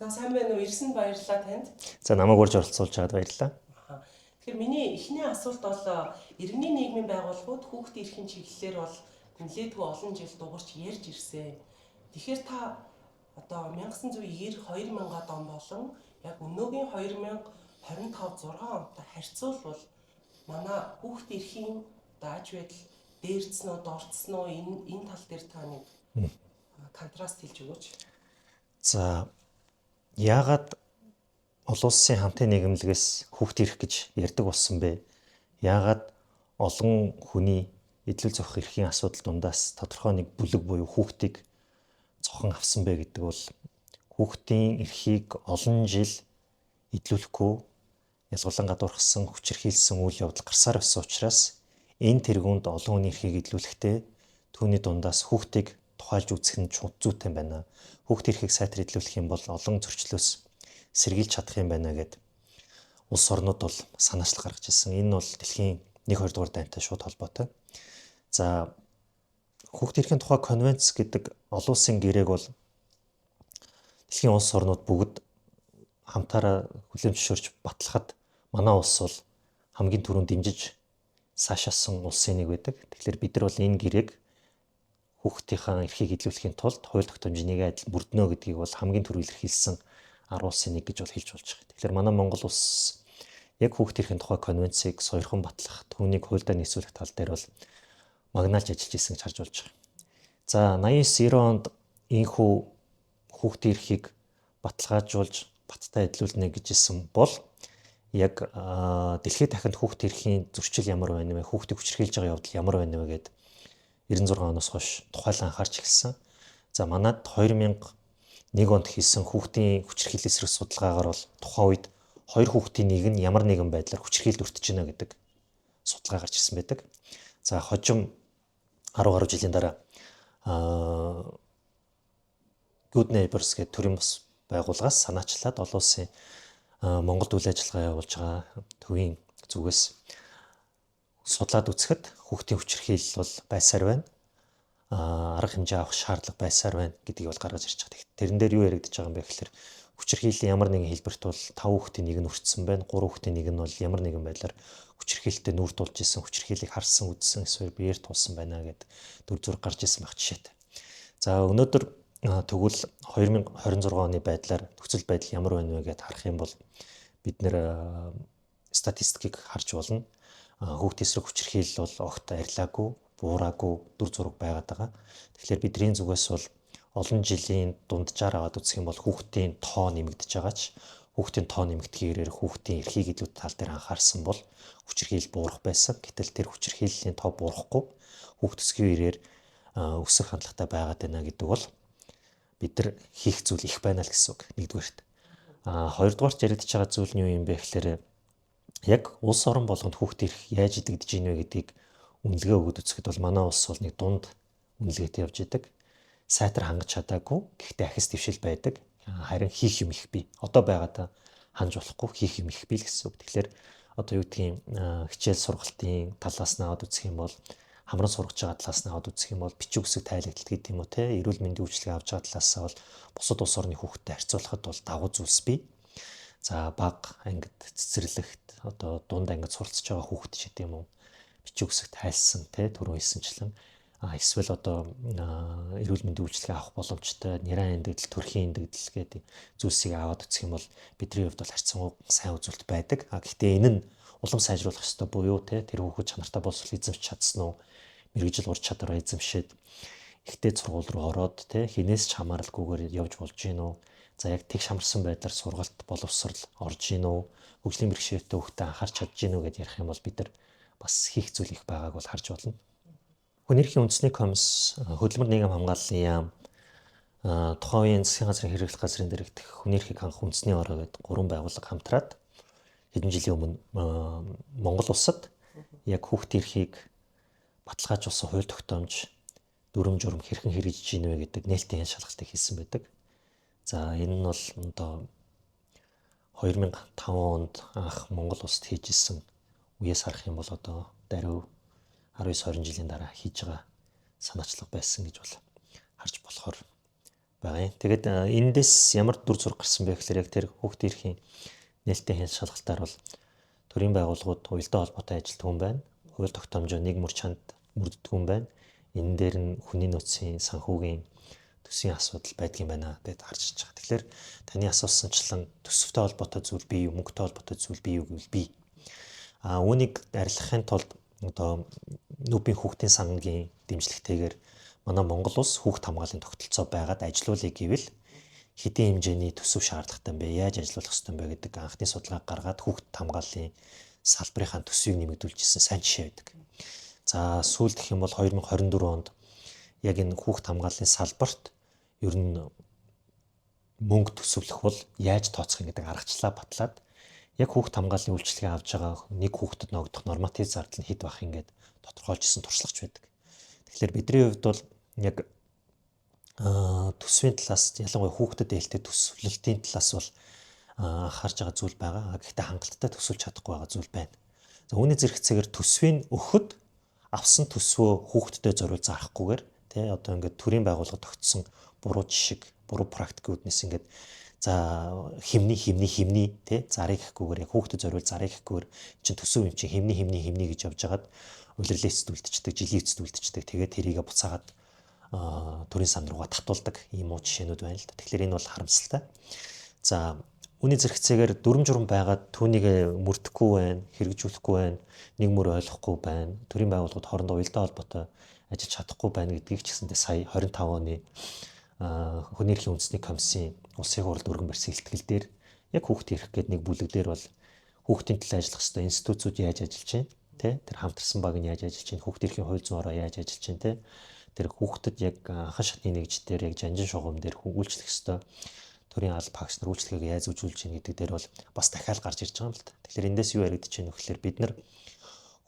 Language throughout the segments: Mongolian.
За сайн байна уу? Ирсэн баярлалаа танд. За намайг урьж оролцуулж байгаад баярлалаа. Тэгэхээр миний эхний асуулт бол иргэний нийгмийн байгууллагууд хүүхдийн эрхийн чиглэлээр бол нэлээдгүй олон жил дуурч ярьж ирсэн. Тэгэхээр та одоо 1990-2000-ад он болон яг өнөөгийн 2025-6 онтой харьцуулбал манай хүүхдийн эрхийн аж байдал дээрцсэн үү, дорцсон уу энэ тал дээр та нэг контраст хэлж өгөөч. За яагаад олон улсын хамтын нийгэмлэгээс хүүхдийн эрх гэж ярьдаг болсон бэ? Яагаад олон хүний эдлэл зохих эрхийн асуудал дундаас тодорхой нэг бүлэг буюу хүүхдийг цохон авсан бэ гэдэг бол хүүхдийн эрхийг олон жил эдлүүлэхгүй язгуулан гадуурхсан, хүчирхийлсэн үйл явдал гарсаар байсан учраас энэ тэргуунд олон хүний эрхийг эдлүүлэхдээ түүний дундаас хүүхдийг тухайлж үзэх нь зүйтэй байна. Хүүхдийн эрхийг сайтар эдлүүлэх юм бол олон зөрчлөөс сэргийлж чадах юм байна гэд улс орнууд бол санаачлал гаргаж ирсэн. Энэ бол дэлхийн 1-2 дугаар дайнтай шууд холбоотой. За хүүхдийн эрхийн тухай конвенц гэдэг олон улсын гэрээг бол дэлхийн улс орнууд бүгд хамтаараа хүлээн зөвшөөрч батлахад манай улс бол хамгийн түрүүнд дэмжиж саашаасан улсын нэг байдаг. Тэгэхээр бид нар бол энэ гэрээг хүүхдийнхээ эрхийг эдлүүлэхийн тулд хууль тогтоомжийг адил бүрднэ гэдгийг бол хамгийн түрүү илэрхийлсэн 10 улсын нэг гэж бол хэлж болж байгаа. Тэгэхээр манай Монгол улс яг хүүхдийн эрхийн тухай конвенцийг сойрхон батлах, түүнийг хуульдаа нийцүүлэх тал дээр бол магнаалж ажиллаж ирсэн гэж харж болж байгаа. За 89-90 онд ийхүү хүүхдийн эрхийг баталгаажуулж баттай эдлүүлнэ гэжсэн бол яг дэлхийд дахинд хүүхдийн эрхийн зөрчил ямар байна вэ? Хүүхдийг хүчирхийлж байгаа явдал ямар байна вэ гэд 96 оноос хойш тухайлан анхаарч эхэлсэн. За манайд 2001 онд хийсэн хүүхдийн хүчирхийлэл эсрэг судалгаагаар бол тухайн үед 2 хүүхдийн нэг нь ямар нэгэн байдлаар хүчирхийлэлд өртөж байна гэдэг судалгаа гарч ирсэн байдаг. За хожим 10 гаруй жилийн дараа Good Neighbors гэх төрийн бас байгууллагаас санаачлаад олон улсын Монголд үйл ажиллагаа явуулж байгаа төвийн зүгээс судлаад үзэхэд хүүхдийн хүчирхийлэл бол байсаар байна. Арга хэмжээ авах шаардлага байсаар байна гэдгийг бол гаргаж ирж байгаа. Тэрэн дээр юу яригдж байгаа юм бэ гэхээр хүчирхийллийн ямар нэгэн хэлбэрт бол 5 хүүхдийн нэг нь өртсөн байна. 3 хүүхдийн нэг нь бол ямар нэгэн байдлаар хүчирхийлэлтэд нүүр тулж исэн, хүчирхийллийг харсан, үзсэн, эсвэл биеэр тулсан байна гэдэг дүр зураг гарч ирсэн баг жишээтэй. За өнөөдөр тэгвэл 2026 оны байдлаар нөхцөл байдал ямар байна вэ гэдээ харах юм бол бид нэр статистикийг харж болно. Хүүхдийн эсрэг хүчирхийлэл бол огт арилаагүй, буураагүй дүр зураг байгаад байгаа. Тэгэхээр бидний зүгээс бол олон жилийн дунджаар аваад үзэх юм бол хүүхдийн тоо нэмэгдэж байгаа ч хүүхдийн тоо нэмэгдэхээр хүүхдийн эрхийг илүү тал дээр анхаарсан бол хүчирхийлэл буурах байсан. Гэтэл тэр хүчирхийллийн тоо буурахгүй хүүхд төсгийн үеэр өсөх хандлагатай байгаад байна гэдэг бол бид нар хийх зүйл их байна л гэсэн үг. Нэгдүгээрт. Хоёрдугаарт яригдж байгаа зүйл нь юу юм бэ гэхээр яг улс орон болгонд хүүхдийн эрх яаж идэгдэж ийн вэ гэдгийг үнэлгээ өгöd үзэхэд бол манай улс бол нэг дунд үнэлгээтэй явж идэг. Сайтар хангаж чадаагүй. Гэхдээ ахис дэвшил байдаг. Харин хийх юм их бий. Одоо байгаадаа ханж болохгүй хийх юм их бий л гэсэн үг. Тэгэхээр одоо юу гэдгийг хичээл сургалтын талаас нь аваад үзэх юм бол хамран сургаж байгаа талаас нь аваад үзэх юм бол бичиг үсэг тайлбарлалт гэдэг юм уу те эрүүл мэндийн үйлчилгээ авч байгаа талаасаа бол бусад улс орны хүүхдтэй харьцуулахад бол давуу зүйлс бий. За баг ангид цэцэрлэгт одоо дунд ангид суралцж байгаа хүүхд ч гэдэг юм уу бичиг үсэг тайлсан те түрүү хэлсэнчлэн эсвэл одоо эрүүл мэндийн үйлчилгээ авах боломжтой нэрэн эндэгдэл, төрхийн эндэгдэл гэдэг зүйлсийг аваад үзэх юм бол бидний хувьд бол харьцангуй сайн үзүүлэлт байдаг. Гэхдээ энэ нь улам сайжруулах ёстой буюу те тэр хүүхэд чанартай боловсрол эзэмшиж чадсан уу? Мэргэжил ур чадвараа эзэмшээд ихтэй сургууль руу ороод те хинээс ч хамааралгүйгээр явж болж гин үү? За яг тэгш хамарсан байдлаар сургалт боловсрол орж гин үү? Хөгжлийн бэрхшээлтэй хүүхдэд анхаарч чадж гин үү гэдээ ярих юм бол бид нар бас хийх зүйл их байгааг бол харж болно. Хүний эрхийн үндэсний комисс, хөдөлмөр нийгэм хамгааллын яам, тухайн үеийн засгийн газрын хэрэглэх газрын дэрэгдэх хүний эрхийг хангах үндэсний ороо гэдэг 3 байгууллага хамтраад хэдэн жилийн өмнө Монгол улсад яг хүүхдийн эрхийг баталгаажуулсан хууль тогтоомж дүрм журм хэрхэн хэрэгжиж ийн вэ гэдэг нээлттэй шалгалтыг хийсэн байдаг. За энэ нь бол одоо 2005 онд анх Монгол улсад хийжсэн үеэс харах юм бол одоо даруй 19-20 жилийн дараа хийж байгаа санаачлага байсан гэж бол харж болохоор байгаа юм. Тэгээд эндээс ямар дүр зураг гарсан бэ гэхээр яг тэр хүүхдийн эрхийн нээлттэй хяналт шалгалтаар бол төрийн байгууллагууд уялдаа холбоотой ажилтдаг хүн байна. Хууль тогтоомжоо нэг мөр чанд мөрддөг хүн байна. Энэ дээр нь хүний нөөцийн санхүүгийн төсвийн асуудал байдгийн байна гэдээ харж байгаа. Тэгэхээр таны асуусанчлан төсөвтэй холбоотой зүйл бий юу, мөнгөтэй холбоотой зүйл бий юу гэвэл бий. Үүнийг арилгахын тулд одоо нүүбийн хүүхдийн сангийн дэмжлэгтэйгээр манай Монгол улс хүүхд хамгааллын тогтолцоо байгаад ажилуулъя гэвэл хэдийн хэмжээний төсөв шаардлагатай юм бэ? Яаж ажилуулах ёстой юм бэ гэдэг анхны судалгаа гаргаад хүүхд хамгааллын салбарынхаа төсвийг нэмэгдүүлжсэн сайн жишээ байдаг. За сүүлд гэх юм бол 2024 онд яг энэ хүүхд хамгааллын салбарт ер нь мөнгө төсөвлөх бол яаж тооцох юм гэдэг аргачлалаа батлаад яг хүүхд хамгааллын үйлчилгээ авж байгаа нэг хүүхдэд ногдох норматив зардал нь хэд байх ингээд тодорхойлжсэн туршлагач байдаг. Тэгэхээр бидний хувьд бол яг төсвийн талаас ялангуяа хүүхдэд ээлтэй төсвөлтийн талаас бол анхаарч байгаа зүйл байгаа. Гэхдээ хангалттай төсөвлж чадахгүй байгаа зүйл байна. За үүний зэрэгцээгээр төсвийг өгөхөд авсан төсвөө хүүхдэд зориул зарахгүйгээр тий одоо ингээд төрийн байгууллага тогтсон буруу жишг, буруу практикүүднээс ингээд за химний тий зарыг гэхгүйгээр яг хүүхдэд зориул зарыг гэхгүйгээр чинь төсөв юм чинь химний гэж явж хагаад улирлын эцэд үлдчихдэг, жилийн эцэд үлдчихдэг. Тэгээд тэрийгэ буцаагаад төрийн сан руугаа татуулдаг ийм уу жишээнүүд байна л да. Тэгэхээр энэ бол харамсалтай. За үүний зэрэгцээгээр дүрм журм байгаад түүнийг мөрдөхгүй байна, хэрэгжүүлэхгүй байна, нэг мөр ойлгохгүй байна. Төрийн байгууллагууд хоорондоо уялдаа холбоотой ажиллаж чадахгүй байна гэдгийг ч гэсэндээ сая 25 оны хүний эрхийн үндэсний комиссийн улсын хурлд өргөн барьсан илтгэл дээр яг хүүхдийн эрх гэдэг нэг бүлэг дээр бол хүүхдийн төлөө ажиллах ёстой институтууд яаж ажиллаж байна, тэ тэр хамтарсан баг нь яаж ажиллаж байна, хүүхдийн эрхийн хууль зүйн ороо яаж ажиллаж байна, тэ тэр хүүхдэд яг анхан шатны нэгж дээр яг жанжин шугам дээр үйлчлэх ёстой төрийн алба багш нар үйлчлэгийг яаж үзүүлж байна гэдэг дээр бол бас дахиад гарч ирж байгаа юм л та. Тэгэхээр эндээс юу яригдчих вэ гэхээр бид нар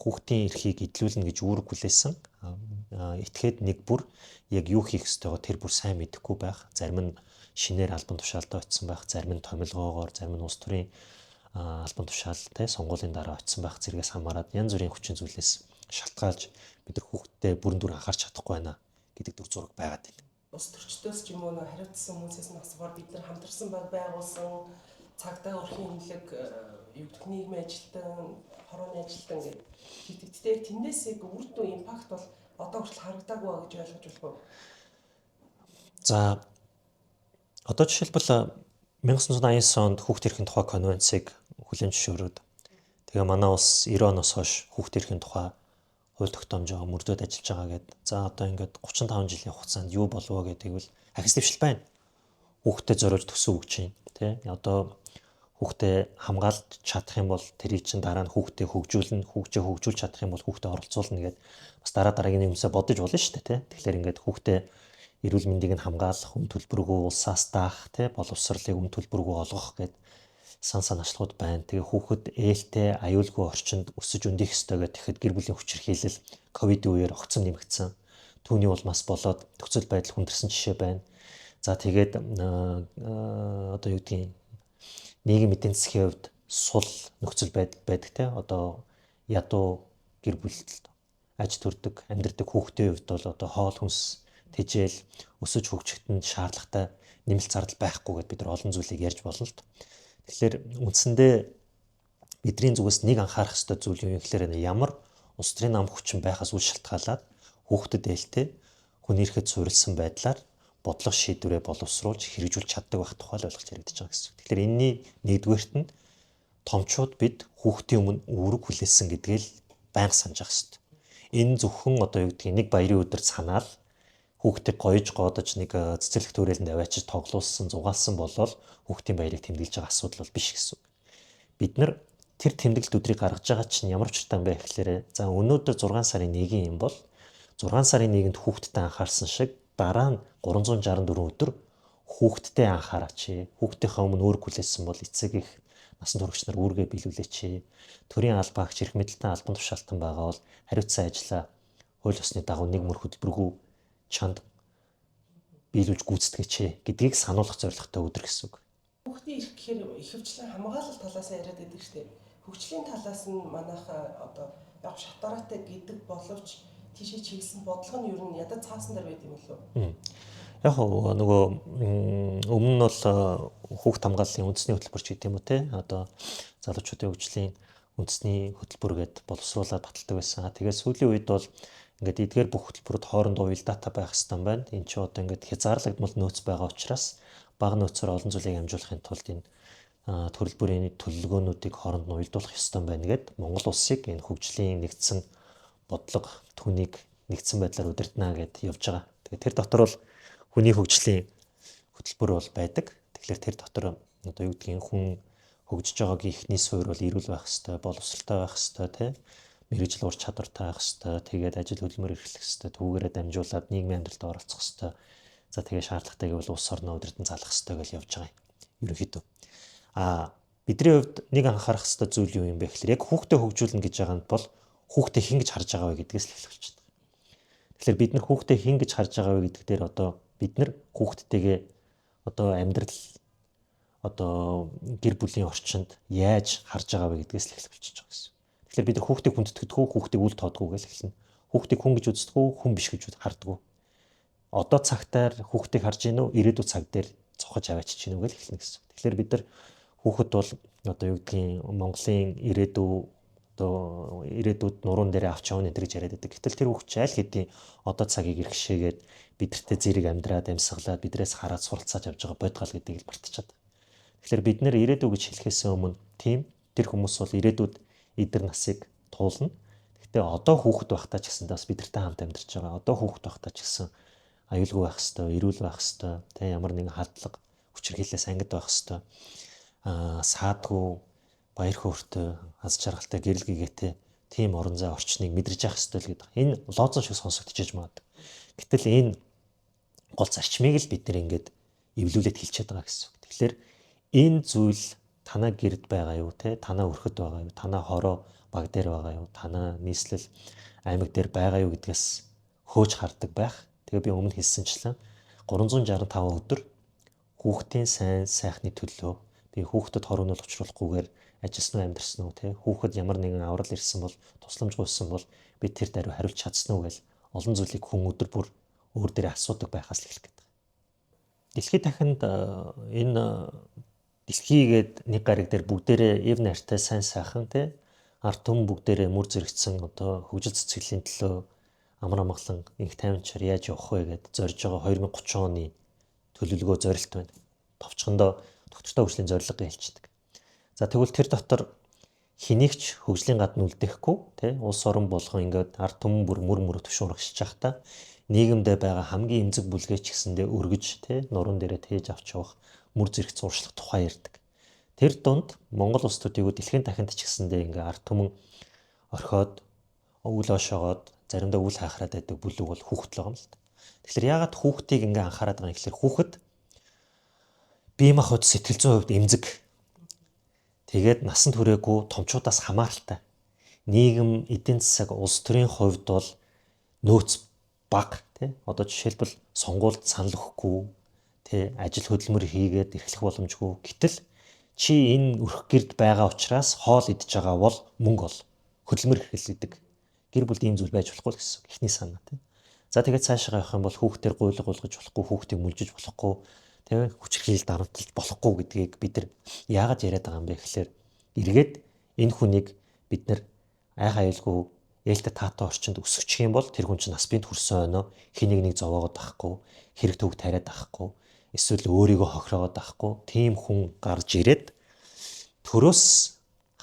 хүүхдийн эрхийг эдлүүлнэ гэж үүрэг хүлээсэн этгээд нэг бүр яг юу хийх ёстойгоо тэр бүр сайн мэдэхгүй байх, зарим нь шинээр албан тушаалдаа очсон байх, зарим нь томилгоогоор, зарим нь улс төрийн албан тушаалтай сонгуулийн дараа очсон байх зэрэгээс хамаарат янз бүрийн хүчин зүйлээс шалтгаалж бид нар хүүхдтэй бүрэн дүр анхаарч чадахгүй байна гэдэг дүр зураг байгаад байна. Ус төрчдөөс ч юм уу хариуцсан хүмүүсээс нь асуугаар бид нар хамтарсан баг байгуулсан цагдаа өрхийн хэмнэлэг юу гэх нийгмийн ажилтан, хорооны ажилтан гэдэг хэдэгдээ тэндээс яг үр дүн импакт бол одоо хүртэл харагдаагүй гэж ойлгож болох уу? За одоо жишээлбэл 1989 онд хүүхдийн эрхийн тухай конвенцийг хүлээн зөвшөөрөөд тэгээ манай улс 90 оноос хойш хүүхдийн эрхийн тухай хууль тогтоомжоо мөрдөд ажиллаж байгаа гэдэг. За одоо ингээд 35 жилийн хугацаанд юу болов вэ гэдгийг бол ахис дэвшил байна. Хүүхдэд зориулж төсөв өгч чинь тий. Одоо хүүхдээ хамгаалж чадах юм бол тэрийг чинь дараа нь хүүхдээ хөгжүүлнэ, хөгжүүлж чадах юм бол хүүхдээ оролцуулна гэдэг бас дараагийн юмсаа бодож болно шүү дээ тий. Тэгэхээр ингээд хүүхдээ эрүүл мэндийг нь хамгаалах, хүн төлбөргүй улсаас даах тий боловсролыг хүн төлбөргүй олгох гэдэг сан санаачлалууд байна. Тэгээ хүүхэд ээлтэй аюулгүй орчинд өсөж өндөх ёстой гэх тэгэхэд гэр бүлийн хүчирхийлэл ковидын үеэр огцом нэмэгдсэн. Түүний улмаас болоод нөхцөл байдал хүндэрсэн жишээ байна. За тэгээд одоо юу гэдгийг нийгэм эдийн засгийн хувьд сул нөхцөл байдал байдаг те. Одоо ядуу гэр бүлд аж төрдөг, амьдардаг хүүхдийн хувьд бол одоо хоол хүнс тэжээл өсөж хөгжихэд шаардлагатай нэмэлт зардал байхгүй гэдээ бид нар олон зүйлийг ярьж болно л доо. Тэгэхээр үндсэндээ бидний зүгээс нэг анхаарах ёстой зүйл юу юм гэхээр ямар улс төрийн нам хүчин байхаас үл шалтгаалаад хүүхдэд ээлтэй хүний эрхэд суурилсан байдлаар бодлого шийдвэрээ боловсруулж хэрэгжүүлж чаддаг байх тухай л ойлгож яригдж байгаа гэсэн. Тэгэхээр энэний нэгдүгээрт нь томчууд бид хүүхдийн өмнө үүрэг хүлээсэн гэдгээл байнга санаж ах ёстой. Энэ зөвхөн одоо юу гэдгийг нэг баярын өдөр санаал хүүхдийг гоёж гоодож нэг цэцэрлэг төрөлд аваачиж тоглуулсан, зугаалсан болол хүүхдийн баярыг тэмдэглэж байгаа асуудал бол биш гэсэн үг. Бид нар тэр тэмдэглэлт өдрийг гаргаж байгаа чинь ямар учиртай юм бэ гэхээр за өнөөдөр 6 сарын 1-ийн юм бол 6 сарын 1-нд хүүхдтэй анхаарсан шиг дараа нь 364 өдөр хүүхдтэй анхаараач. Хүүхдийнхээ өмнө үүрэг хүлээсэн бол эцэг их насан туршид нар үүргээ биелүүлээч. Төрийн албаа агч эрх мэдэлтэй албан тушаалтан байгаа бол хариуцсан ажиллаа хууль ёсны дагуу нэг мөр хөтөлбөргүй чанд биелүүлж гүйцэтгэж гэдгийг сануулгах зорилготой өдөр гэсэн үг. Хүүхдийн эрх гэхээр ихэвчлэн хамгаалалт талаас нь яриад байдаг шүү дээ. Хөгжлийн талаас нь манайх одоо яг шатараатай гэдэг боловч тийшээ чиглэсэн бодлого нь ер нь ядаж цаасан дээр байд юм болов уу? Яг нөгөө өмнө нь бол хүүхд хамгааллын үндэсний хөтөлбөрч гэдэг юм уу те. Одоо залуучуудын хөгжлийн үндэсний хөтөлбөр гэдээ боловсруулаад баталдаг байсан. Тэгээд сүүлийн үед бол ингээд эдгээр бүх хөтөлбөрүүд хоорондоо уялдаатай байх хэрэгтэй байна. Энд чинь одоо ингээд хязгаарлагдмал нөөц байгаа учраас бага нөөцөөр олон зүйлийг амжуулахын тулд энэ төрөл бүрийн төлөвлөгөөнүүдийг хооронд нь уялдуулах ёстой байна гэд Монгол улсыг энэ хөгжлийн нэгдсэн бодлого түүнийг нэгдсэн байдлаар удирдана гэд явж байгаа. Тэгээд тэр дотор бол хүний хөгжлийн хөтөлбөр бол байдаг. Тэгэхээр тэр дотор одоо юу гэдгийг хүн хөгжиж байгаагийн эхний суурь бол эрүүл байх хэвээр, боловсралтай байх хэвээр, тий. Мэргэжил ур чадвартай байх хэвээр, тэгээд ажил хөдөлмөр эрхлэх хэвээр, түүгээрээ дамжуулаад нийгмийн амьдралд оролцох хэвээр. За тэгээд шаардлагатай гэвэл улс орноо удирдан залах хэвээр гэж явж байгаа юм. Ерөнхийдөө. Бидний хувьд нэг анхаарах хэвээр зүйл юу юм бэ гэхээр яг хүүхдээ хөгжүүлнэ гэж байгаа нь бол хүүхдээ хин гэж харж байгаа вэ гэдгээс л эхлэх болчихдог. Тэгэхээр бид нар хүүхдээ хин гэж харж байгаа вэ гэдэг дээр одоо бид нар хүүхдтэйгээ одоо амьдрал одоо гэр бүлийн орчинд яаж харж байгаа вэ гэдгээс л эхлэх болчихж байгаа гэсэн. Тэгэхээр бид нар хүүхдийг хүндэтгдэг үү, хүүхдийг үл тоодгүй гэж эхэлнэ. Хүүхдийг хүн гэж үздэг үү, хүн биш гэж харддаг. Одоо цагтаар хүүхдийг харж гин үү, ирээдүйн цаг дээр цохож аваачиж гин үү гэж эхэлнэ гэсэн. Тэгэхээр бид нар хүүхэд бол одоо юу гэдгийг Монголын ирээдүйд нуруунд дээр авч явна энэ гэж яриад байдаг. Гэтэл тэр хүүхд аль хэдийн одоо цагийг иргэшээгээд бидэртээ зэрэг амьдраад амьсгалаад бидрээс хараад суралцааж явж байгаа бодгал гэдгийг л мартчихад. Тэгэхээр бид нэр ирээдүй гэж хэлэхээс өмнө тийм тэр хүмүүс бол ирээдүйд эдэр насыг туулна. Гэхдээ одоо хүүхэд байхдаа ч гэсэн бас бидэртэй хамт амьдарч байгаа. Одоо хүүхэд байхдаа ч гэсэн аюулгүй байх хэвээр, эрүүл байх хэвээр, тийм ямар нэгэн халдлага, хүчирхийллээс ангид байх хэвээр. Саадгүй, баяр хөөртэй, аз жаргалтай, гэрэл гэгээтэй тийм орон зай орчныг мэдрэж явах хэвээр л гэдэг. Энэ лозон шиг сонсогдчихэж магадгүй. Гэтэл энэ гол зарчмыг л бид нэр ингээд эвлүүлээд хэлчихэд байгаа гэсэн үг. Тэгэхээр энэ зүйл танаа гэрд байгаа юу те, танаа өрхөд байгаа юу, танаа хороо баг дээр байгаа юу, танаа нийслэл аймаг дээр байгаа юу гэдгээс хөөж хардаг байх. Тэгээ би өмнө хэлсэнчлэн 365 өдөр хүүхдийн сайн сайхны төлөө би хүүхдэд хоригнол учруулахгүйгээр ажилласан уу, амьдэрсэн үү те, хүүхэд ямар нэгэн аврал ирсэн бол, тусламжгүйсэн бол би тэр даруй хариулж чадсан уу гэж олон зүйлийг хүн өдөр бүр өөр дээрээ асуудаг байхаас л эхлэх гэдэг. Дэлхийд дахинд энэ дэлхийгээд нэг гариг дээр бүгдээрээ эв нартай сайн сайхан те ард түмэн бүгдээрээ мөр зэрэгцсэн одоо хөгжил цэцгэлийн төлөө амар амгалан инх тайванчаар яаж явах вэ гэд зорж байгаа 2030 оны төлөвлөгөө зорилт байна. Товчхондоо доктортой хөгжлийн зорилго хэлчихдэг. За тэгвэл тэр дотор хэнийгч хөгжлийн гадна үлдээхгүй те улс орон болгон ингээд ард түмэн бүр мөр төвшин урагшиж байхдаа нийгэмдээ байгаа хамгийн эмзэг бүлгээч гэсэндээ өргөж те нуруунд дээрээ тээж авч явах мөр зэрэг зуршлах тухай ярьдаг. Тэр дунд Монгол улс төдийгүй дэлхийн дахинд ч гэсэндээ ингээ ард түмэн орхиод үл ошоогоод заримдаа үл хайхраад байдаг бүлэг бол хүүхэд л байгаа юм л та. Тэгэхээр яагаад хүүхдийг ингээ анхаарад байгаа юм гэхээр хүүхэд бие махбод сэтгэл зүйн хувьд эмзэг. Тэгээд насанд хүрээгүй томчуудаас хамааралтай. Нийгэм, эдийн засаг, улс төрийн хувьд бол нөөц бага тий. Одоо жишээлбэл сонгуульд санал өгөхгүй тий ажил хөдөлмөр хийгээд эрхлэх боломжгүй. Гэтэл чи энэ өрх гэрд байгаа учраас хоол идж байгаа бол мөнгө ол. Хөдөлмөр эрхэлдэг. Гэр бүлд ийм зүйл байж болохгүй л гэсэн эхний санаа тий. За тэгээд цаашаа явах юм бол хүүхдээр гуйлга болгож болохгүй, хүүхдийг мүлжиж болохгүй, тий хүчирхийлэл дарамтлаж болохгүй гэдгийг бид нар яагаад яриад байгаа юм бэ гэхээр эргээд энэ хүнийг бид нар айх аюулгүй ээлтэй таатай орчинд өсгөчих юм бол тэр хүн чинь нас бийд хүрсэн өнөө хэнийг нэг зовоогоод авахгүй, хэрэг төвг тариад авахгүй, эсвэл өөрийгөө хохироогоод авахгүй, тийм хүн гарч ирээд төрөөс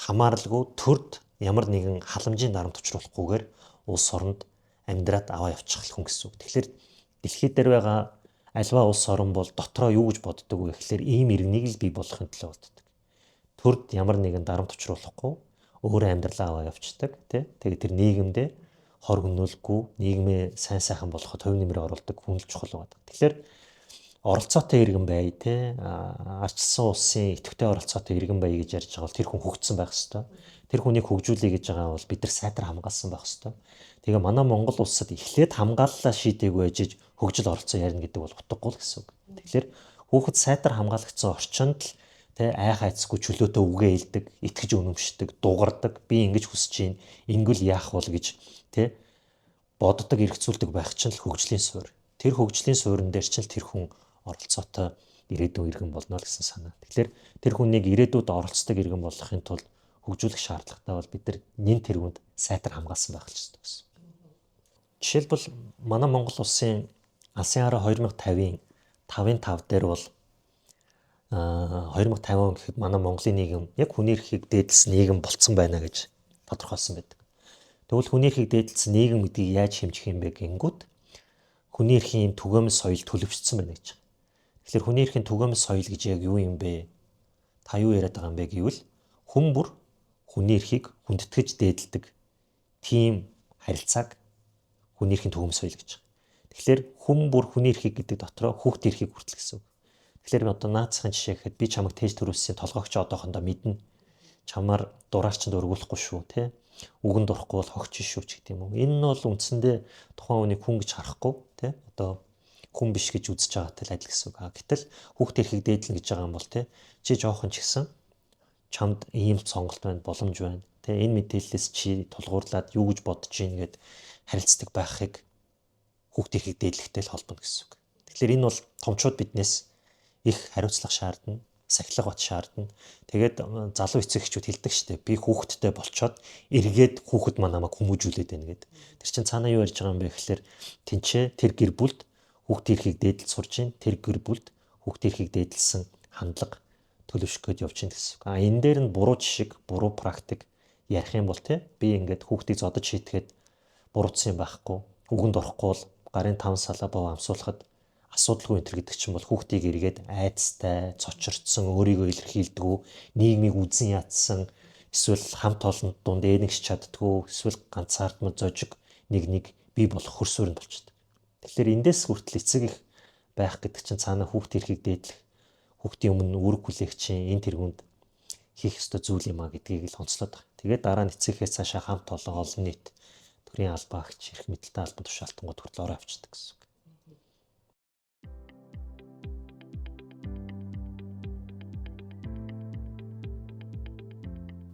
хамааралгүй төрд ямар нэгэн халамжийн дарамт учруулахгүйгээр улс оронд амьдраад аваа явчих хүн гэсэн үг. Тэгэхээр дэлхий дээр байгаа альва улс орон бол дотроо юу гэж боддог вэ гэхээр ийм иргэнийг л бий болгохын төлөө боддог. Төрд ямар нэгэн дарамт учруулахгүй өөрөө амьдралаа аваа явцдаг тий. Тэгээд тэр нийгэмдээ хор гөнөөлгүй нийгмээ сайн сайхан болоход хувь нэмрээ оруулдаг хүн л чухал байдаг. Тэгэхээр оролцоотой иргэн бай тий. Арчилсан улсын идэвхтэй оролцоотой иргэн бай гэж ярьж байгаа бол тэр хүн хөгжсөн байх ёстой. Тэр хүнийг хөгжүүлэе гэж байгаа бол бид нар сайтар хамгаалсан байх ёстой. Тэгээ манай Монгол улсад эхлээд хамгааллаа шийдээгүй ажиж хөгжил оролцоо ярина гэдэг бол утгагүй л гэсэн үг. Тэгэхээр хүүхэд сайтар хамгаалагдсан орчинд л тэ айх айцгүй чөлөөтэй үгээ хэлдэг, итгэж үнэмшдэг, дугардаг, би ингэж хүсэж байна, ингэвэл яах бол гэж тэ боддог, эргцүүлдэг байх чинь л хөгжлийн суурь. тэр хөгжлийн суурин дээр ч л тэр хүн оролцоотой ирээдүйн иргэн болно л гэсэн санаа. Тэгэхээр тэр хүнийг ирээдүйд оролцдог иргэн болгохын тулд хөгжүүлэх шаардлагатай бол бид нар нэн тэргуунд сайтар хамгаалсан байх хэрэгтэй гэсэн. Жишээлбэл манай Монгол улсын алсын хараа 2050-ийн 5-5 дээр бол 2050 он гэхэд манай Монголын нийгэм яг хүний эрхийг дээдлсэн нийгэм болцсон байна гэж тодорхойлсон байдаг. Тэгвэл хүний эрхийг дээдлсэн нийгэм гэдгийг яаж хэмжих юм бэ гингүүд хүний эрхийн түгээмэл соёл төлөвшсөн байна гэж. Тэгэхээр хүний эрхийн түгээмэл соёл гэж яг юу юм бэ? Та юу яриад байгаа юм бэ гэвэл хүн бүр хүний эрхийг хүндэтгэж дээдэлдэг тийм харилцааг хүний эрхийн түгээмэл соёл гэж. Тэгэхээр хүн бүр хүний эрхийг гэдэг дотроо хүүхдийн эрхийг хүртэл гэсэн үг. Тэгэхээр одоо наацхийн жишээ гэхэд би чамайг тээж төрүүлсэн толгойч одоохондоо мэднэ. Чамаар дураарчанд өргүүлэхгүй шүү те. Үгэнд орохгүй бол хогч шүү ч гэдэг юм уу. Энэ нь бол үндсэндээ тухайн хүнийг хүн гэж харахгүй те. Одоо хүн биш гэж үзэж байгаатай л адил гэсэн үг. Гэтэл хүүхдийн эрхийг дээдлэн гэж байгаа юм бол те. Чи жоохон ч гэсэн чамд ийм сонголт байна, боломж байна. Тэ энэ мэдээллээс чи тулгуурлаад юу гэж бодож ийн гэд харилцдаг байхыг хүүхдийн эрхийг дээдлэхтэй л холбоно гэсэн үг. Тэгэхээр энэ бол томчууд биднээс их хариуцлага шаардна, сахилга бат шаардна. Тэгээд залуу эцэгчүүд хэлдэг штеп би хүүхэдтэй болчоод эргээд хүүхэд маань намайг хүмүүжүүлээд байна гэд. Тэр чинь цаанаа юу ярьж байгаа юм бэ гэхээр тэнцээ тэр гэр бүлд хүүхдийн эрхийг дээдэлж сурж ийн, тэр гэр бүлд хүүхдийн эрхийг дээдэлсэн хандлага төлөвшөх гээд явж ийн гэсэн үг. Энэ дээр нь буруу жишг, буруу практик ярих юм бол те би ингээд хүүхдийг зодож шийтгээд буруутсан юм байхгүй. Үгэнд орохгүй бол гарын 5 салаа бов амсуулахад асуудалгүй энэ гэдэг чинь бол хүүхдийг эргээд айцтай, цочирдсан, өөрийгөө илэрхийлдэггүй, нийгмийг үзэн ядсан, эсвэл хамт олонд дунд ээнэгч чаддгүй, эсвэл ганцаардмал зожиг нэг бий болох хөрсөөрөнд болчихдог. Тэгэхээр эндээс хүртэл эцэг их байх гэдэг чинь цаана хүүхдийн эрхийг дээдлэх, хүүхдийн өмнө үүрэг хүлээгчийн энэ тэргуунд хийх ёстой зүйл юм а гэдгийг л онцлоод байгаа. Тэгээд дараа нь эцэгхээс цаашаа хамт олон нийт төрийн албаагч, эрх мэдэлтэй албан тушаалтангууд хүртэл ороо авчдаг гэсэн үг.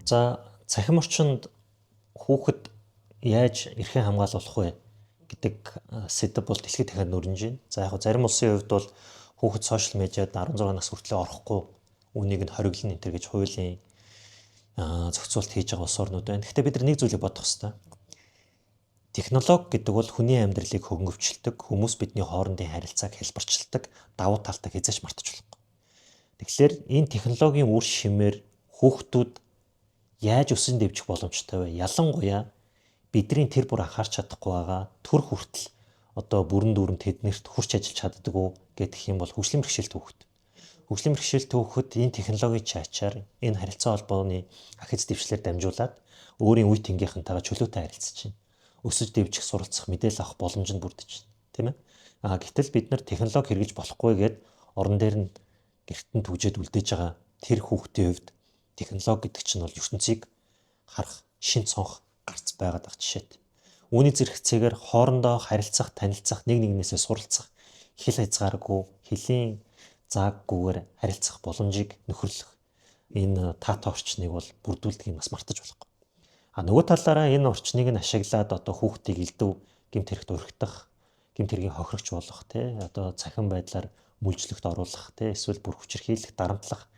За цахим орчинд хүүхэд яаж эрхээ хамгаалуулах вэ гэдэг сэдэв бол дэлхийд дахиад нөрнж байна. За яг зарим улсын хувьд бол хүүхэд сошиал медиад 16 нас хүртэл орохгүй үнийг нь хориглоно энэ гэж хуулийн зохицуулт хийж байгаа улс орнууд байна. Гэхдээ бид нар нэг зүйлийг бодох хэрэгтэй. Технологи гэдэг бол хүний амьдралыг хөнгөвчлөдөг, хүмүүс бидний хоорондын харилцааг хэлбэрчилдэг давуу талтай хязгаарч мартаж болохгүй. Тэгэхээр энэ технологийн үр шимээр хүүхдүүд яаж өсөн дэвжих боломжтой вэ? Ялангуяа бидний тэр бүр анхаарч чадахгүй байгаа төр хүртэл одоо бүрэн дүүрэн тэднэрт хурц ажиллаж чаддаггүй гэх юм бол хөгжлийн бэрхшээлт хүүхэд. Хөгжлийн бэрхшээлт хүүхэд энэ технологийн чаачаар энэ харилцаа холбооны ахиц дэвшлэр дамжуулаад өөрийн үе тэнгийнхэнтэйгээ чөлөөтэй харилцаж байна. Өсөж дэвжих, суралцах, мэдээлэл авах боломж нь бүрдэж байна. Тийм ээ? Гэтэл бид нар технологи хэрэгж болохгүй гээд орон дээр нь гэртэн түгжээд үлдээж байгаа тэр хүүхдийн хувьд технологи гэдэг чинь бол ертөнцийг харах, шин цонх гарц байгаад байгаа жишээт. Үүний зэрэгцээгээр хоорондоо харилцах, танилцах, нэг нэгнээсээ суралцах, хэл хязгааргүй, хэлийн зааггүйгээр харилцах боломжийг нөхөрлөх энэ таатай орчныг бол бүрдүүлдэг юм бас мартаж болохгүй. Нөгөө талаараа энэ орчныг нь ашиглаад одоо хүүхдийг элдв гэмт хэрэгт өргөдөх, гэмт хэргийн хохирогч болох, одоо цахим байдлаар мүлжлэгт оруулах, эсвэл бүр хүчирхийлэх, дарамтлах,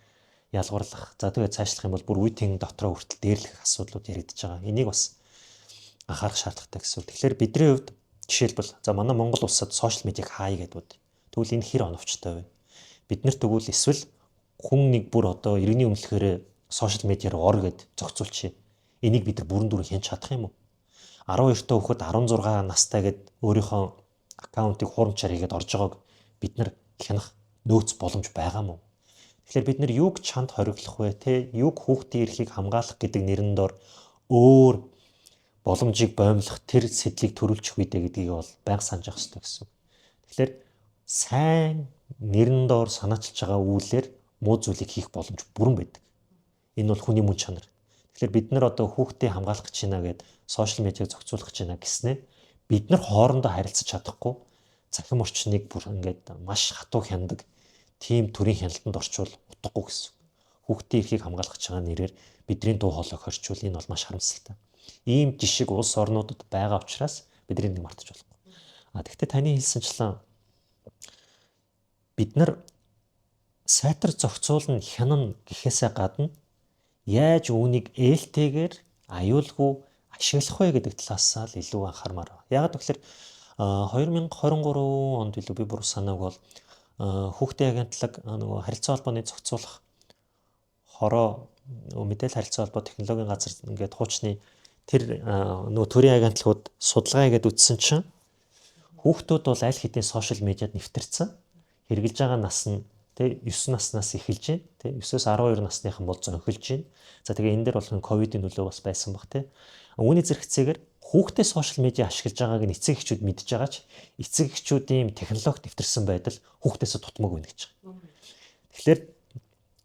ялгуурлах. За тэгээд цаашлах юм бол бүр үе тэн дотроо хүртэл дээрлэх асуудлууд яригдж байгаа. Энийг бас анхаарах шаардлагатай гэсэн үг. Тэгэхээр бидний хувьд жишээлбэл за манай Монгол улсад сошиал медиаг хаая гэдэг. Тэгвэл энэ хэр оновчтой вэ? Бид нар тэгвэл эсвэл хүн нэг бүр одоо иргэний өмнөхөөр сошиал медиаар ор гэд зохицуулчих. Энийг бид нар бүрэн дүүрэн хянч чадах юм уу? 12 та хүүхэд 16 настай гэд өөрийнхөө аккаунтыг хуурамчаар хийгээд орж байгааг бид нар хянах нөөц боломж байгаа мó? Тэгэхээр бид нар юуг чанд хориглох вэ те? Юуг хүүхдийн эрхийг хамгаалах гэдэг нэрэн дор өөр боломжийг боомлох тэр сэтлийг төрүүлчих үедээ гэдгийг бол байнга санаж явах хэрэгтэй гэсэн. Тэгэхээр сайн нэрэн дор санаачилж байгаа үйлээр муу зүйлийг хийх боломж бүрэн байдаг. Энэ бол хүний мөн чанар. Тэгэхээр бид нар одоо хүүхдийг хамгаалах гэж байна гэд сошиал медиаг зохицуулах гэж байна гэснээр бид нар хоорондоо харилцаж чадахгүй цахим орчныг бүр ингээд маш хатуу хяндаг тийм төрлийн хяналтанд орчвол утгагүй гэсэн. Хүүхдийн эрхийг хамгаалах гэж байгаа нэрээр бидний дуу хоолойг хорчвол энэ бол маш харамсалтай. Ийм жишг улс орнуудад байгаа учраас бидний нэг мартаж болохгүй. Тэгэхдээ таны хэлсэнчлэн бид нар сайтар зохицуулна хянана гэхээсээ гадна яаж үүнийг ээлтэйгээр аюулгүй ашиглах вэ гэдэг талаас л илүү анхаармаар байна. Яг тэгэхээр 2023 онд билүү би бүр санааг бол хүүхдийн агентлаг нөгөө харилцаа холбооны зохицуулах хороо мэдээлэл харилцаа холбоо технологийн газар ингээд хуучны тэр нөгөө төрийн агентлагууд судалгаа хийгээд үзсэн чинь хүүхдүүд бол аль хэдийн сошиал медиад нэвтэрсэн. Хэрглэж байгаа нас нь тэ 9 наснаас эхэлж байна. Тэ 9-өөс 12 насныхан бол зөнхөлж байна. За тэгээ энэ дээр бол ковидын нөлөө бас байсан баг тэ. Үүний зэрэгцээгээр хүүхдээ сошиал медиа ашиглаж байгааг нь эцэг эхчүүд мэдж байгаа ч эцэг эхчүүдийн технологи нэвтэрсэн байдал хүүхдээсээ тутмаг байна гэж байгаа. Тэгэхээр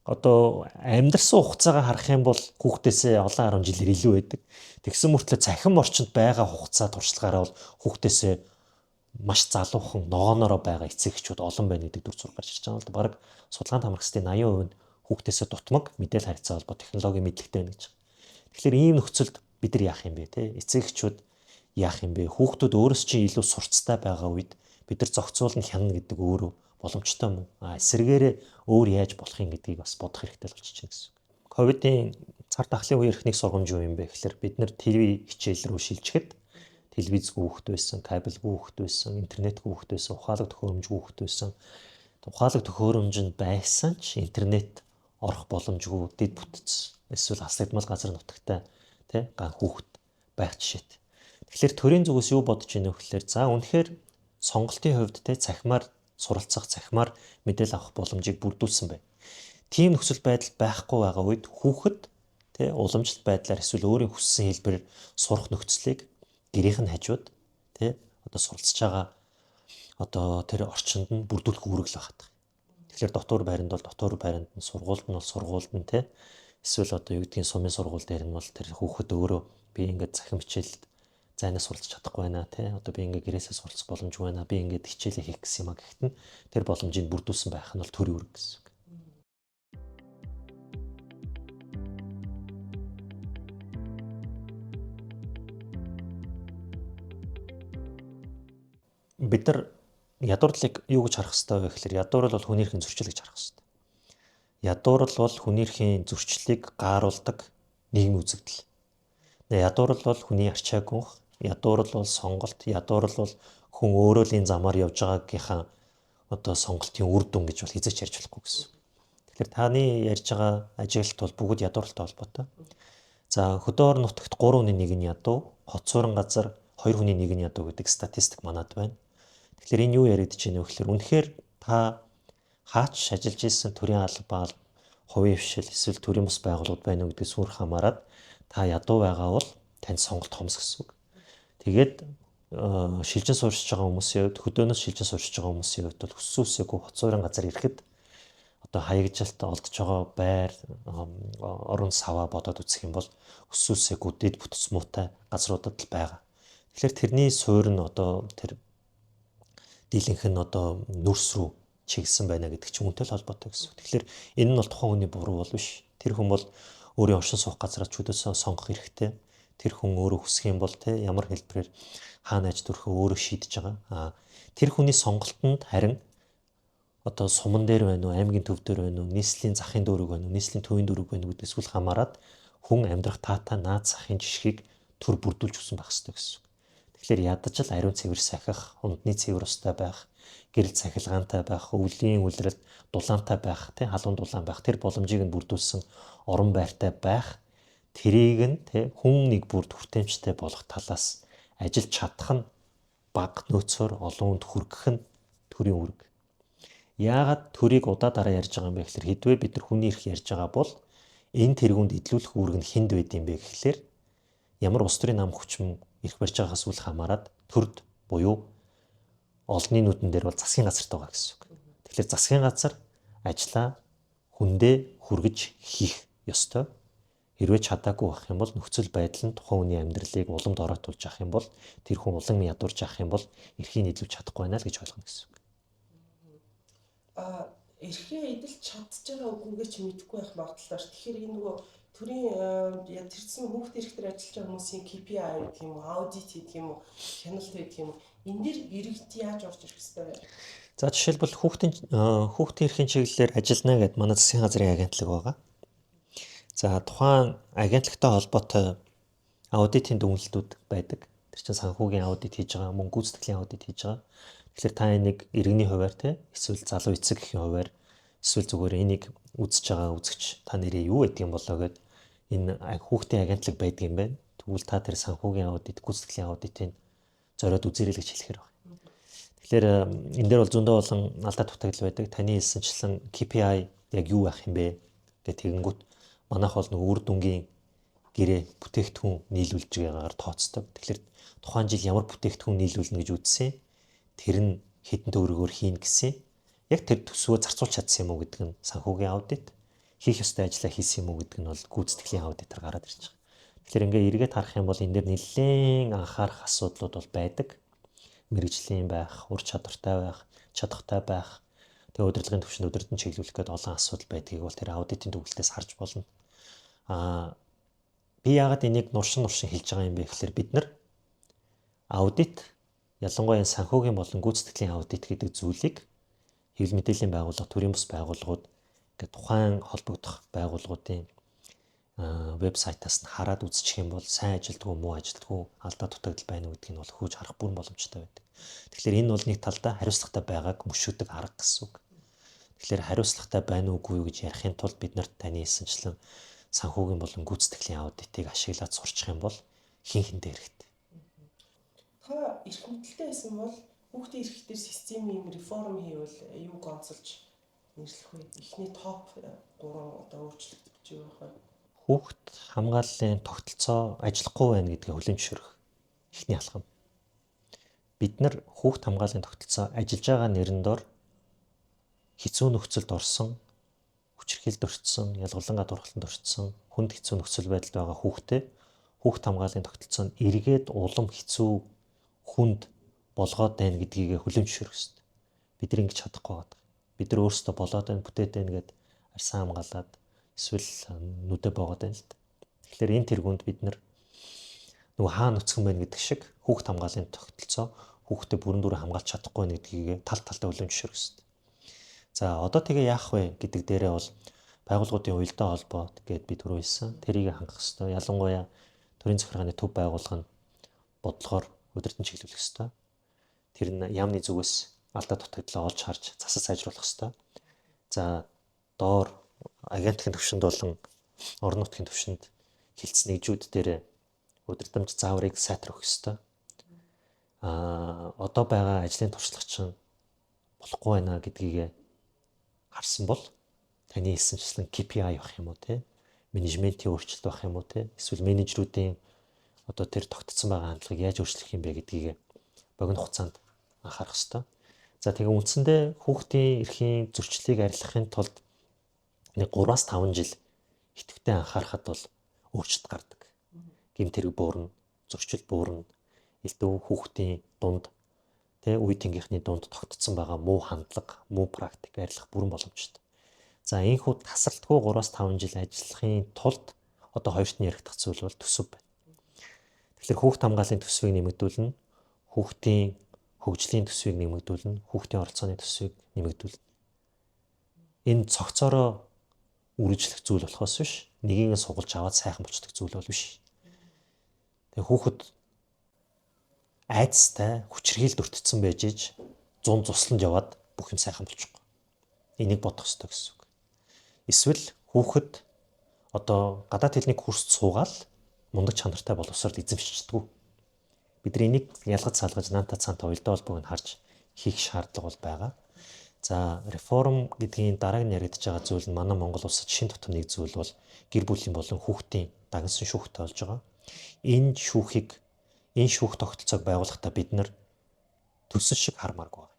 одоо амьдрсан хугацаагаа харах юм бол хүүхдээсээ олон 10 жилээр илүү байдаг. Тэгсэн мөртлөө цахим орчинд байгаа хугацаа туршлагаараа бол хүүхдээсээ маш залуухан ногооноороо байгаа эцэг эхчүүд олон байна гэдэг дүр зураг гарч ирж байгаа л да. Бараг судалгаанд хамрагчдын 80% нь хүүхдээсээ дутмаг мэдээлэл харилцаа холбоо технологийн мэдлэгтэй байна гэж. Тэгэхээр ийм нөхцөлд бид нар яах юм бэ те? Эцэг эхчүүд яах юм бэ? Хүүхдүүд өөрөөс чинь илүү сурцтай байгаа үед бид нар зохицуулна хянана гэдэг өөрөө боломжтой мөн. Эсвэргээрээ өөр яаж болох юм гэдгийг бас бодох хэрэгтэй л болчихж байна гэсэн. Ковидын цар тахлын үеийн эрхнийг сургамж юу юм бэ гэхээр бид нар телевиз хичээл рүү шилжихэд телевизгүй хүүхэд байсан, кабелгүй хүүхэд байсан, интернетгүй хүүхэд байсан, ухаалаг төхөөрөмжгүй хүүхэд байсан. Ухаалаг төхөөрөмжөнд байсан ч интернет орох боломжгүй дэд бүтц эсвэл хасагдмал газар нутагтай тий ган хүүхэд байх жишээт. Тэгэхээр төрийн зүгээс юу бодож ийнө вэ гэхээр за үнэхээр сонголтын хувьд тий цахимаар суралцах, цахимаар мэдээлэл авах боломжийг бүрдүүлсэн байна. Тийм нөхцөл байдал байхгүй байгаа үед хүүхэд тий уламжлалт байдлаар эсвэл өөрийн хүссэн хэлбэрээр сурах нөхцөлийг гэрийнх нь хажууд тий одоо суралцж байгаа одоо тэр орчинд нь бүрдүүлэх үүрэг л байгаа. Тэгэхээр дотор байранд бол дотор байранд нь сургуульд нь бол сургуульд нь тий эсвэл одоо юу гэдгийг сумын сургууль дээр нь бол тэр хүүхэд өөрөө би ингээд захин хичээлд зайнаас суралцж чадахгүй байна тий одоо би ингээд гэрээсээ суралцах боломжгүй байна би ингээд хичээлээ хийх гэсэн юм а гэхэд нь тэр боломжийг бүрдүүлсэн байх нь бол төрийн үүрэг гэсэн. Бид нар ядуурлыг юу гэж харах хэрэгтэй вэ гэхээр ядуурл бол хүнийхэн зөрчил гэж харах хэрэгтэй. Ядуурл бол хүнийхэн зөрчлийг гааруулдаг нийгмийн үзэгдэл. Ядуурл бол хүний арчааг гонх, ядуурл бол сонголт, ядуурл бол хүн өөрөө л энэ замаар явж байгаагийнхаа одоо сонголтын үр дүн гэж бол хизээч ярьж болохгүй гэсэн. Тэгэхээр таны ярьж байгаа ажиглалт бол бүгд ядууралтай холбоотой. За хөдөө орон нутагт 3 хүний 1 нь ядуу, хот суурин газар 2 хүний 1 нь ядуу гэдэг статистик манад байна. Тэгэхээр энэ юу яригдж байна вэ гэхээр үнэхээр та хаач ажиллаж исэн төрийн албаа, хувийн хвшил эсвэл төрийн бус байгууллагууд байна уу гэдгээс үр хамааран та ядуу байгаа бол танд сонголт хомс гэсэн үг. Тэгээд шилжин суурьшиж байгаа хүмүүсийн хувьд хөдөөнөөс шилжин суурьшиж байгаа хүмүүсийн хувьд бол хүссэн үсээгүй хот суурин газар ирэхэд одоо хаягжилт олдож байгаа байр орон саваа бодоод үзэх юм бол хүссэн үсээгүй дэд бүтц муутай газруудад л байгаа. Тэгэхээр тэрний суурь нь одоо тэр дийлэнх нь одоо нүрс рүү чиглэсэн байна гэдэг чинь үнэтэй л холбоотой гэсэн. Тэгэхээр энэ нь бол тухайн хүний буруу бол биш. Тэр хүн бол өөрийн оршин суух газраа чөлөөсөө сонгох хэрэгтэй. Тэр хүн өөрөө хүсэх юм бол те ямар хэлбэрээр хаана аж төрхөө өөрөө шийдэж байгаа. Тэр хүний сонголтод харин одоо суман дээр байна уу, аймгийн төв дээр байна уу, нийслэлийн захын дүүрэг байна уу, нийслэлийн төвийн дүүрэг байна уу гэдгээс үл хамааран хүн амьдрах таатай наад захын жишгийг төр бүрдүүлж өгсөн байх хэрэгтэй гэсэн. Тэгэхээр ядаж л ариун цэвэр сахих, ундны цэвэр устай байх, гэрэл цахилгаантай байх, өвлийн үлрэлт дулаантай байх, тий халуун дулаан байх, тэр боломжийг нь бүрдүүлсэн орон байртай байх, тэрийг нь тий хүн нэг бүрд хүртээмжтэй болох талаас ажиллаж чадах нь баг нөөцөөр олон хүнд хүргэх нь төрийн үүрэг. Яагаад төрийг удаа дараа ярьж байгаа юм бэ гэхээр хэдвээ бид нар хүний эрх ярьж байгаа бол энэ тэргуунд эдлүүлэх үүрэг нь хинд байд юм бэ гэхлээр ямар улс төрийн нам хүчин эрх барьж байгаагаас үл хамааран төрд буюу олонний нүдэн дээр бол засгийн газартай байгаа гэсэн үг. Тэгэхээр засгийн газар ажлаа хүндээ хүргэж хийх ёстой. Хэрвээ чадаагүй байх юм бол нөхцөл байдал нь тухайн хүний амьдралыг уламд оройтуулж авах юм бол тэр хүн улам ядуурж авах юм бол эрхийг нийлүүлж чадахгүй байна л гэж ойлгоно гэсэн үг. Эрхээ эдэлж чадж байгаа үгүйгээ ч мэдэхгүй байх магадлалаар тэгэхээр энэ нөгөө төрийн тэрсэн хүүхд эрхтэр ажиллаж байгаа хүмүүсийн KPI гэх юм уу, аудит гэх юм уу, хяналт гэх юм уу энэ дэр иргэд яаж орж ирэх ёстой вэ? За жишээлбэл хүүхдийн эрхийн чиглэлээр ажиллана гэд манай засгийн газрын агентлаг байгаа. За тухайн агентлагтай холбоотой аудитын дүгнэлтүүд байдаг. Тэр чинь санхүүгийн аудит хийж байгаа, мөн гүйцэтгэлийн аудит хийж байгаа. Тэгэхээр та энийг иргэний хувьар те эсвэл залуу эцэг эхийн хувьар эсвэл зүгээр энийг үзэж байгаа үзэгч та нэрээ юу гэдэг юм болоо гэд энэ хүүхдийн агентлаг байдаг юм байна. Тэгвэл та тэр санхүүгийн аудит, гүйцэтгэлийн аудитыг зориод үзээрэй гэж хэлэхээр байна. Тэгэхээр энэ дээр бол зөндөө болон алдаа дутагдал байдаг. Таны хэлсэнчлэн KPI яг юу байх юм бэ гэх тэгэнгүүт манайх бол нэг үр дүнгийн гэрээ бүтээгдэхүүн нийлүүлж байгаагаар тооцдог. Тэгэхээр тухайн жил ямар бүтээгдэхүүн нийлүүлнэ гэж үзсэн. Тэр нь хэдэн төгрөгөөр хийн гэсэн. Яг тэр төсвөө зарцуулж чадсан юм уу гэдэг нь санхүүгийн аудит. Хийх ёстой ажлаа хийсэн юм уу гэдэг нь бол гүйцэтгэлийн аудитаар гараад ирж байгаа. Тэгэхээр ингээ эргээд харах юм бол энэ дээр нэлээд анхаарах асуудлууд бол байдаг. Мэргэжлийн байх, ур чадвартай байх, чадахтай байх, тэгээ удирдлагын түвшинд удирдан чиглүүлэх гэдэг олон асуудал байдгийг бол тэр аудитын төгөлтөөс харж болно. Би яагаад энийг нуршин хэлж байгаа юм бэ гэхээр бид нар аудит ялангуяа санхүүгийн болон гүйцэтгэлийн аудит гэдэг зүйлийг хэвлэл мэдээллийн байгууллага, төрийн бус байгууллагууд гэдэг тухайн холбогдох байгууллагуудын вебсайтаас нь хараад үзчих юм бол сайн ажилтгүй муу ажилтгүй алдаа дутагдал байна уу гэдгийг нь бол хөөж харах бүрэн боломжтой байдаг. Тэгэхээр энэ бол нэг талдаа хариуцлагатай байгааг мөшөөдөг арга гэсэн үг. Тэгэхээр хариуцлагатай байна уугүй юу гэж ярихын тулд бид нарт таны хэлсэнчлэн санхүүгийн болон гүйцэтгэлийн аудитыг ашиглаад сурчих юм бол хинхэндээ хэрэгтэй. Та эрх мэдэлтэй байсан бол хүүхдийн эрх дээр системийн реформ хийвэл юу гонцолж нэрлэх вэ? Эхний топ 3 одоо өөрчлөлт юу байх вэ? Хүүхд хамгааллын тогтолцоо ажиллахгүй байна гэдгийг хүлээн зөвшөөрөх эхний алхам. Бид нар хүүхд хамгааллын тогтолцоо ажиллаж байгаа нэрэн дор хэцүү нөхцөлд орсон, хүчирхийлд орчсон, ялгарлан гадуурхалтанд орчсон, хүнд хэцүү нөхцөл байдалд байгаа хүүхд хамгааллын тогтолцоонд эргээд улам хэцүү хүнд болгоод байна гэдгийг хүлээн зөвшөөрөх ёстой. Бид нар ингэж чадахгүй байгаа. Бид нар өөрсдөө болоод байна, бүтээд байна гэд арьсан хамгаалаад эсвэл нүдэ боогод байна л да. Тэгэхээр энэ тэргуунд бид нар нөгөө хаана нүцгэн байна гэдэг шиг хүүхд хамгааллын тогтолцоо хүүхдэд бүрэн дүрэн хамгаалж чадахгүй байна гэдгийг талтаа хүлээн зөвшөөрөх ёстой. За одоо тэгээ яах вэ гэдэг дээрээ бол байгууллагуудын уялдаа холбоо гэдээ би түрүү хэлсэн. Тэрийг хангах ёстой. Ялангуяа төрийн захиргааны төв байгууллага нь бодлогоор удирдан чиглүүлэх ёстой. Тэр нь яамны зүгээс алдаа дутагдлаа олж харж засаж сайжруулах ёстой. За доор агентлагийн түвшинд болон орон нутгийн түвшинд хилцсэн нэгжүүд дээр удирдамж зааврыг сайтруулах ёстой. Одоо байгаа ажлын туршлагач нь болохгүй байна гэдгийг харсан бол таны хэлсэнчлэн KPI байх юм уу те? Менежментийн өөрчлөлт байх юм уу те? Эсвэл менежерүүдийн одоо тэр тогтцсон байгаа хандлагыг яаж өөрчлөх юм бэ гэдгийг богино хугацаанд анхаарах ёстой. За тэгээ үндсэндээ хүүхдийн эрхийн зөрчлийг арилгахын тулд нэг 3-5 жил идэвхтэй анхаарахад бол өөрчлөлт гардаг. Гэмт хэрэг буурна, зөрчил буурна, элдв хүүхдийн дунд үе тэнгийнхний дунд тогтцсон байгаа муу хандлага, муу практик арилгах бүрэн боломжтой. За энэхүү тасралтгүй 3-5 жил ажиллахын тулд одоо хоёрт нь яригдах зүйл бол төсөв байна. Тэгэхээр хүүхд хамгааллын төсвийг нэмэгдүүлнэ, хүүхдийн хөгжлийн төсвийг нэмэгдүүлнэ, хүүхдийн оролцооны төсвийг нэмэгдүүлнэ. Энэ цогцоороо үргэлжлэх зүйл болохоос биш, нэгийг сугалж аваад сайхан болчихдог зүйл бол биш. Тэгээ хүүхэд айцтай, хүчирхийлд өртсөн байж иж 100 цусланд яваад бүх юм сайхан болчихгүй. Энийг бодох ёстой гэсэн үг. Эсвэл хүүхэд одоо гадаад хэлний курст суугаад мундаг чанартай боловсрол эзэмшчихдэг. Бид энийг ялгаж салгаж наанта цаанта уялдаа холбоог нь харж хийх шаардлага бол байгаа. За реформ гэдгийн дараагийн яригдж байгаа зүйл нь манай Монгол улсад шин тутам нэг зүйл бол гэр бүлийн болон хүүхдийн дагнсан шүүхтэй болж байгаа. Энэ шүүх тогтолцоог байгуулахдаа бид нар төсөл шиг хармааргүй байна.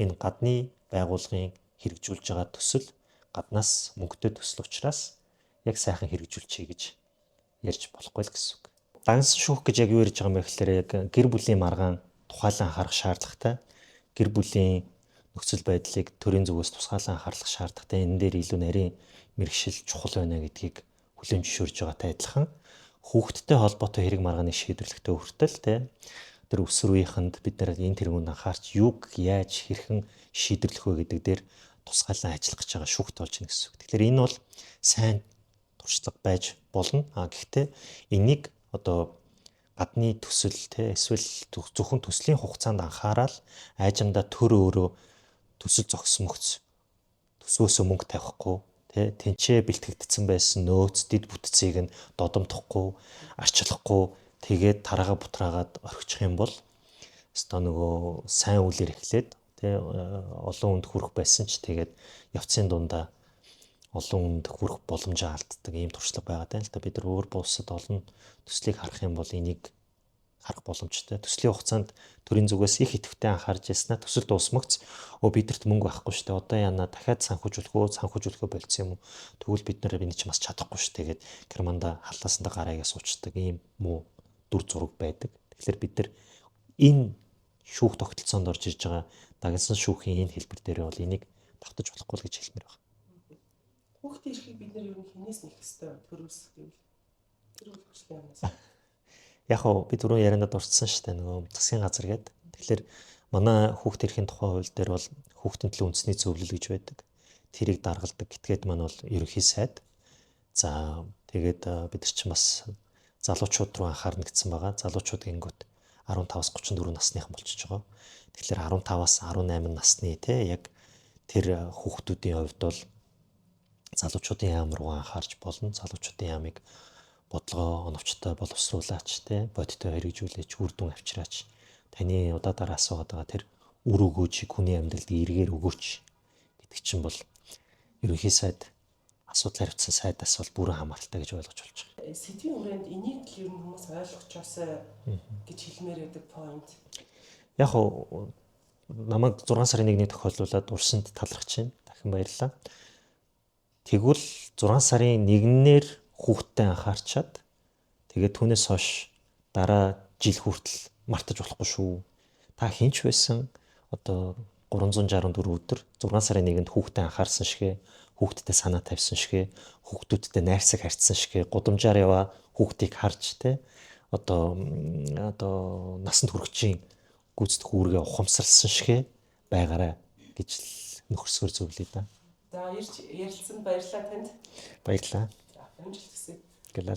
Энэ гадны байгууллагын хэрэгжүүлж байгаа төсөл гаднаас мөнгөтэй төсөл учраас яг сайхан хэрэгжүүлчихье гэж ярьж болохгүй л гэсэн үг. Дагнсан шүүх гэж яг юу ярьж байгаа юм бэ гэхээр яг гэр бүлийн маргаан тухайлан анхаарах шаардлагатай. Гэр бүлийн нөхцөл байдлыг төрийн зүгээс тусгаалan анхаарах шаардлагатай. Энэ дээр илүү нарийн мэргэшил чухал байна гэдгийг хүлээн зөвшөөрж байгаатай адилхан хүүхдтэй холбоотой хэрэг маргааны шийдвэрлэхдээ хүртэл тэр өсвөрийнхэнд бид нэр энэ тэргуунд анхаарч юг яаж хэрхэн шийдэрлэх вэ гэдэг дээр тусгайлан ажиллах гэж байгаа шүүхт болж байна гэсэн үг. Тэгэхээр энэ бол сайн туршлага байж болно. Гэхдээ энийг одоо гадны төсөл эсвэл зөвхөн төслийн хугацаанд анхаарал айжамдаа төр өөрөө төсөл зогсмогц төсөөсөө мөнгө тавихгүй тэнцээ бэлтгэгдсэн байсан нөөц дэд бүтцийг нь додомдохгүй арчлахгүй тэгээд тараага бутраагаад орхичих юм бол өстой нөгөө сайн үлээр эхлээд олон хүнд хүрэх байсан ч тэгээд явцын дундаа олон хүнд хүрэх боломжоо алддаг ийм туршлага байгаа даа л да. Бид нар өөр булсад олон төслийг харах юм бол энийг харах боломжтой. Төслийн хугацаанд төрийн зүгээс их идэвхтэй анхаарч яснаа төсөл дуусмагц бидэрт мөнгө байхгүй шүү дээ. Одоо яана дахиад санхүүжүүлэхөө болцсон юм уу? Тэгвэл бид нар энийг ч бас чадахгүй шүү. Тэгээд Германда халаасандаа гараагаа суучдаг ийм муу дүр зураг байдаг. Тэгэхээр бид нар энэ шүүх тогтолцоонд орж ирж байгаа дагнсан шүүхийн энэ хэлбэр дээр бол энийг давтаж болохгүй л гэж хэлмээр байна. Хүүхдийн эрхийг бид нар ер нь хинээс нэх хэвээр төрөөс гэвэл тэр үл хөштэй юмнаас. Яг хоо би түрүү яриандаа дурдсан шүү дээ нөгөө засгийн газар гэдэг. Тэгэхээр манай хүүхдийн эрхийн тухай хууль дээр бол хүүхдийн төлөө үндэсний зөвлөл гэж байдаг. Тэрийг даргалдаг. Гэтгээд маань бол ерөнхий сайд. За тэгээд бид нар чинь бас залуучууд руу анхаарна гэсэн байгаа. Залуучууд гингүүт 15-аас 34 насныхан болчихж байгаа. Тэгэхээр 15-аас 18 насны яг тэр хүүхдүүдийн хувьд бол залуучуудын яам руу анхаарч болно. Залуучуудын яамыг бодлогоо оновчтой боловсруулаач бодиттой хэрэгжүүлээч үр дүн авчираач таны удаадараа асуугаад байгаа тэр үр өгөөч хүний амьдралд эргээр өгөөч гэдэг чинь бол ерөнхий сайд асуудал хариуцсан сайдаас бол бүрэн хамааралтай гэж ойлгож болж байгаа. Сэдвийн хүрээнд энийг л ер нь хүмүүс ойлгочоосоо гэж хэлмээр байдаг point. Яг хоо намайг 6 сарын 1-ний тохиолдуулаад урсанд талархаж байна. Дахин баярлалаа. Тэгвэл 6 сарын 1-ээр хүүхдтэй анхаарчаад тэгээд түүнээс хойш дараа жил хүртэл мартаж болохгүй шүү. Та хинч байсан одоо 364 өдөр 6 сарын 1-нд хүүхдтэй анхаарсан шигэ, хүүхдтэй санаа тавьсан шигэ, хүүхдүүдтэй найрсаг харьцсан шигэ, гудамжаар яваа хүүхдийг харж одоо насанд хүрэхчийн гүйцэтгэх үүргээ ухамсарласан шигэ байгаарай гэж нөхөрсгөр зөвлөе да. За ирж ярилцсан баярлалаа танд. Баярлалаа. Амжилт хүсье. Гэлээ.